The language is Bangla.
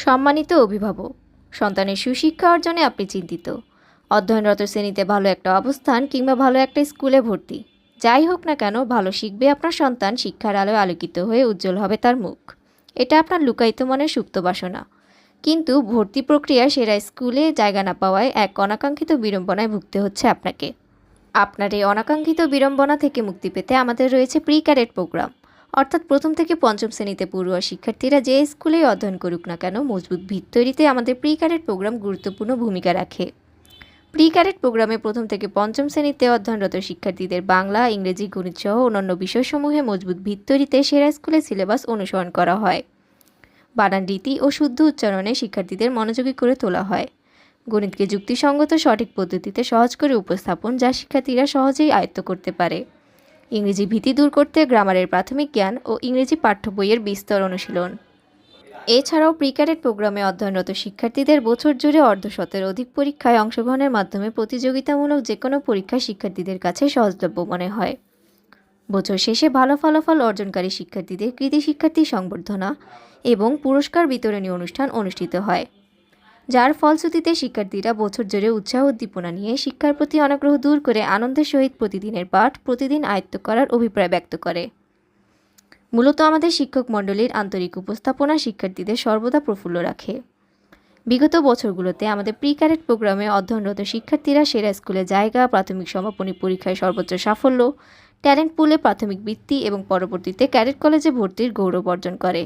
সম্মানিত অভিভাবক, সন্তানের সুশিক্ষা অর্জনে আপনি চিন্তিত। অধ্যয়নরত শ্রেণীতে ভালো একটা অবস্থান কিংবা ভালো একটা স্কুলে ভর্তি, যাই হোক না কেন ভালো শিখবে আপনার সন্তান, শিক্ষার আলোয় আলোকিত হয়ে উজ্জ্বল হবে তার মুখ। এটা আপনার লুকায়িত মনের সুপ্ত বাসনা। কিন্তু ভর্তি প্রক্রিয়া সেরা স্কুলে জায়গা না পাওয়ায় এক অনাকাঙ্ক্ষিত বিড়ম্বনায় ভুগতে হচ্ছে আপনাকে। আপনার এই অনাকাঙ্ক্ষিত বিড়ম্বনা থেকে মুক্তি পেতে আমাদের রয়েছে প্রি ক্যাডেট প্রোগ্রাম। অর্থাৎ প্রথম থেকে পঞ্চম শ্রেণীতে পড়ুয়া শিক্ষার্থীরা যে স্কুলেই অধ্যয়ন করুক না কেন, মজবুত ভিত তৈরিতে আমাদের প্রি ক্যাডেট প্রোগ্রাম গুরুত্বপূর্ণ ভূমিকা রাখে। প্রি ক্যাডেট প্রোগ্রামে প্রথম থেকে পঞ্চম শ্রেণীতে অধ্যয়নরত শিক্ষার্থীদের বাংলা, ইংরেজি, গণিত সহ অন্যান্য বিষয়সমূহে মজবুত ভিত তৈরিতে সেরা স্কুলের সিলেবাস অনুসরণ করা হয়। বানান রীতি ও শুদ্ধ উচ্চারণে শিক্ষার্থীদের মনোযোগী করে তোলা হয়। গণিতকে যুক্তিসঙ্গত সঠিক পদ্ধতিতে সহজ করে উপস্থাপন, যা শিক্ষার্থীরা সহজেই আয়ত্ত করতে পারে। ইংরেজি ভীতি দূর করতে গ্রামারের প্রাথমিক জ্ঞান ও ইংরেজি পাঠ্য বইয়ের বিস্তর অনুশীলন। এছাড়াও প্রি ক্যাডেট প্রোগ্রামে অধ্যয়নরত শিক্ষার্থীদের বছর জুড়ে অর্ধশতের অধিক পরীক্ষায় অংশগ্রহণের মাধ্যমে প্রতিযোগিতামূলক যে কোনো পরীক্ষা শিক্ষার্থীদের কাছে সহজলভ্য মনে হয়। বছর শেষে ভালো ফলাফল অর্জনকারী শিক্ষার্থীদের কৃতি শিক্ষার্থী সংবর্ধনা এবং পুরস্কার বিতরণী অনুষ্ঠান অনুষ্ঠিত হয়, যার ফলশ্রুতিতে শিক্ষার্থীরা বছর জুড়ে উৎসাহ উদ্দীপনা নিয়ে শিক্ষার প্রতি অনাগ্রহ দূর করে আনন্দের সহিত প্রতিদিনের পাঠ প্রতিদিন আয়ত্ত করার অভিপ্রায় ব্যক্ত করে। মূলত আমাদের শিক্ষক মণ্ডলীর আন্তরিক উপস্থাপনা শিক্ষার্থীদের সর্বদা প্রফুল্ল রাখে। বিগত বছরগুলোতে আমাদের প্রি ক্যাডেট প্রোগ্রামে অধ্যয়নরত শিক্ষার্থীরা সেরা স্কুলে জায়গা, প্রাথমিক সমাপনী পরীক্ষায় সর্বোচ্চ সাফল্য, ট্যালেন্ট পুলে প্রাথমিক বৃত্তি এবং পরবর্তীতে ক্যাডেট কলেজে ভর্তির গৌরব অর্জন করে।